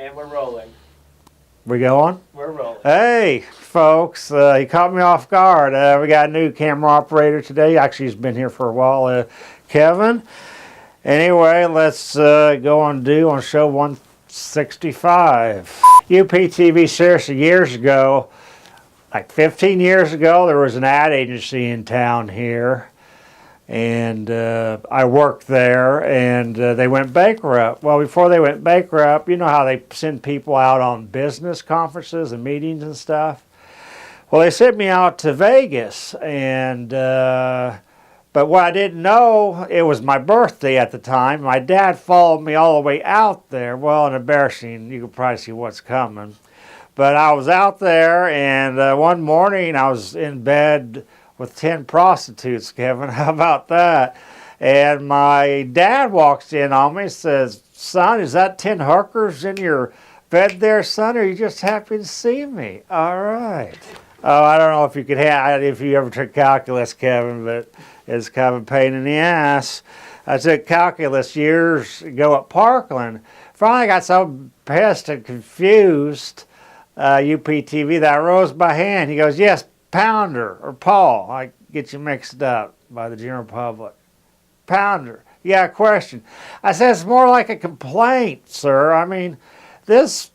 And we're rolling. We going? We're rolling. Hey, folks, you caught me off guard. We got a new camera operator today. Actually, he's been here for a while, Kevin. Anyway, let's go on show 165. UPTV, seriously, years ago, like 15 years ago, there was an ad agency in town here. And I worked there, and they went bankrupt. Well, before they went bankrupt, you know how they send people out on business conferences and meetings and stuff? Well, they sent me out to Vegas, and but what I didn't know, it was my birthday at the time. My dad followed me all the way out there. Well, an embarrassing, you can probably see what's coming. But I was out there, and one morning I was in bed with 10 prostitutes, Kevin. How about that? And my dad walks in on me and says, "Son, is that 10 hookers in your bed there, son? Or are you just happy to see me?" All right. Oh, I don't know if you could if you ever took calculus, Kevin, but it's kind of a pain in the ass. I took calculus years ago at Parkland. Finally got so pissed and confused, UPTV, that I rose by hand. He goes, "Yes, Pounder or Paul." I get you mixed up by the general public. Pounder. Yeah, question. I said, "It's more like a complaint, sir. I mean, this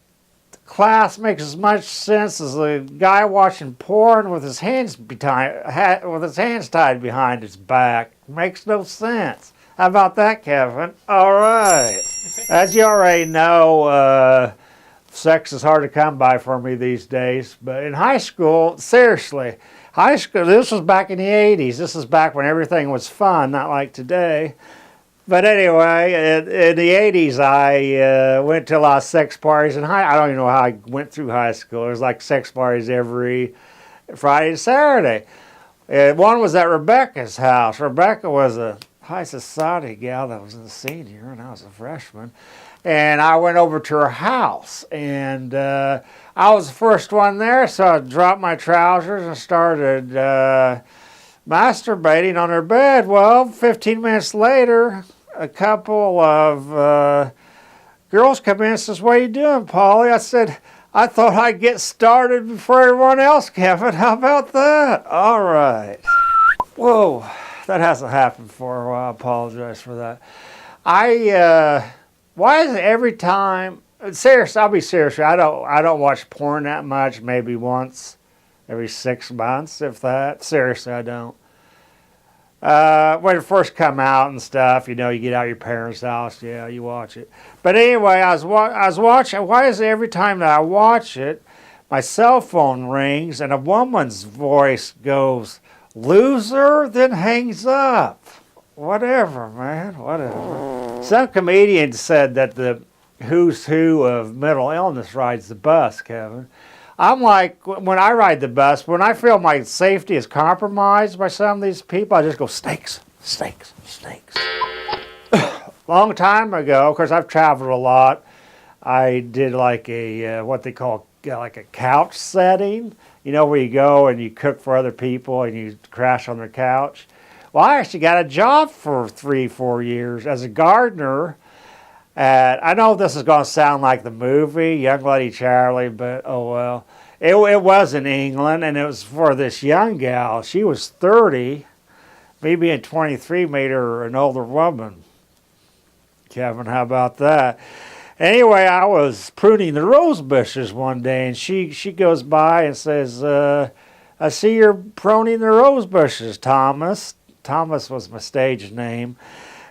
class makes as much sense as a guy watching porn with his hands tied behind his back. Makes no sense." How about that, Kevin? All right. As you already know, sex is hard to come by for me these days. But in high school, seriously, high school, this was back in the 80s. This is back when everything was fun, not like today. But anyway, in the 80s, I went to a lot of sex parties. I don't even know how I went through high school. There was like sex parties every Friday and Saturday. One was at Rebecca's house. Rebecca was a high society gal that was a senior, and I was a freshman. And I went over to her house, and I was the first one there, so I dropped my trousers and started masturbating on her bed. Well, 15 minutes later, a couple of girls come in and says, "What are you doing, Polly?" I said, "I thought I'd get started before everyone else, Kevin. How about that?" All right. Whoa, that hasn't happened for a while. I apologize for that. Why is it every time? Seriously, I'll be serious. I don't watch porn that much. Maybe once every 6 months, if that. Seriously, I don't. When it first come out and stuff, you know, you get out of your parents' house, yeah, you watch it. But anyway, I was watching. Why is it every time that I watch it, my cell phone rings and a woman's voice goes, "Loser," then hangs up. Whatever, man, whatever. Some comedian said that the who's who of mental illness rides the bus, Kevin. I'm like, when I ride the bus, when I feel my safety is compromised by some of these people, I just go, "Snakes, snakes, snakes." Long time ago, of course, I've traveled a lot. I did like a, what they call like a couch setting, you know, where you go and you cook for other people and you crash on their couch. Well, I actually got a job for 3-4 years as a gardener. I know this is going to sound like the movie, Young Lady Charlie, but oh well. It was in England, and it was for this young gal. She was 30. Me being 23 made her an older woman. Kevin, how about that? Anyway, I was pruning the rose bushes one day, and she goes by and says, "I see you're pruning the rose bushes, Thomas." Thomas was my stage name.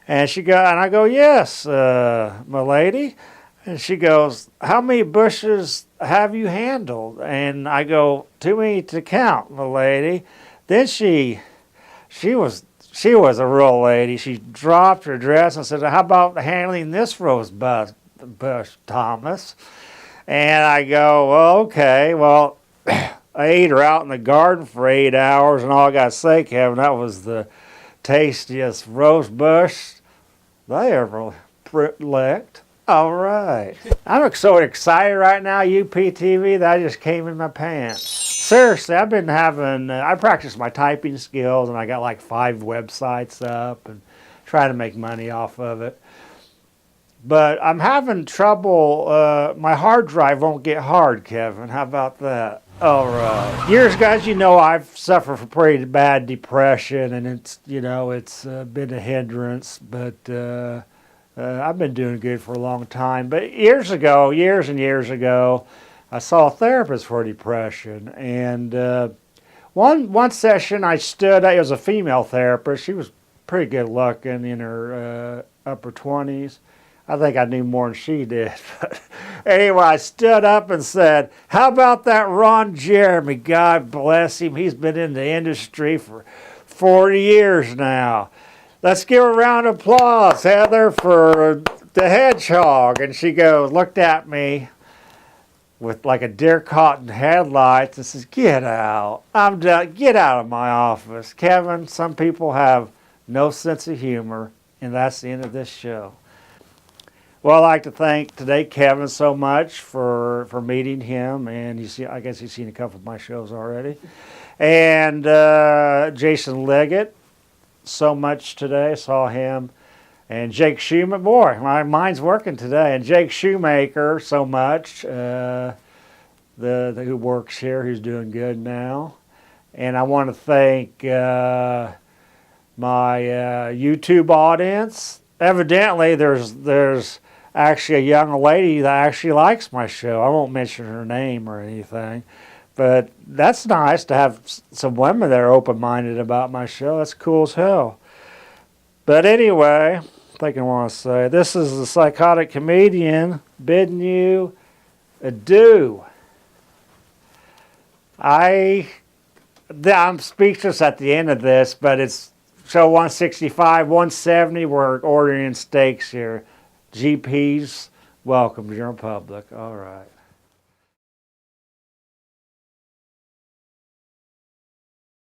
And I go, "Yes, my lady." And she goes, "How many bushes have you handled?" And I go, "Too many to count, my lady." Then she was a real lady. She dropped her dress and said, "How about handling this rose bush, Thomas?" And I go, "Well, okay." Well, I ate her out in the garden for 8 hours, and all I got to say, Kevin, that was the tastiest rose bush they ever licked. All right. I'm so excited right now, UPTV, that I just came in my pants. Seriously, I've been having, I practiced my typing skills, and I got like 5 websites up and trying to make money off of it. But I'm having trouble. My hard drive won't get hard, Kevin. How about that? All right. Years, guys, you know I've suffered from pretty bad depression, and it's been a hindrance. But I've been doing good for a long time. But years and years ago, I saw a therapist for depression, and one session I stood. It was a female therapist. She was pretty good looking, in her upper 20s. I think I knew more than she did. But anyway, I stood up and said, "How about that Ron Jeremy? God bless him. He's been in the industry for 40 years now. Let's give a round of applause, Heather, for the hedgehog." And she looked at me with like a deer caught in headlights and says, "Get out. I'm done. Get out of my office." Kevin, some people have no sense of humor, and that's the end of this show. Well, I'd like to thank today Kevin so much for meeting him, and I guess he's seen a couple of my shows already. And Jason Liggett, so much today, saw him. And Jake Shoemaker, boy, my mind's working today. And Jake Shoemaker, so much, who works here, who's doing good now. And I want to thank my YouTube audience. Evidently, there's actually a young lady that actually likes my show. I won't mention her name or anything, but that's nice to have some women that are open-minded about my show. That's cool as hell. But anyway, I think I want to say this is the Psychotic Comedian bidding you adieu. I'm speechless at the end of this, but it's show 165, 170. We're ordering steaks here. GPs, welcome to your public. All right.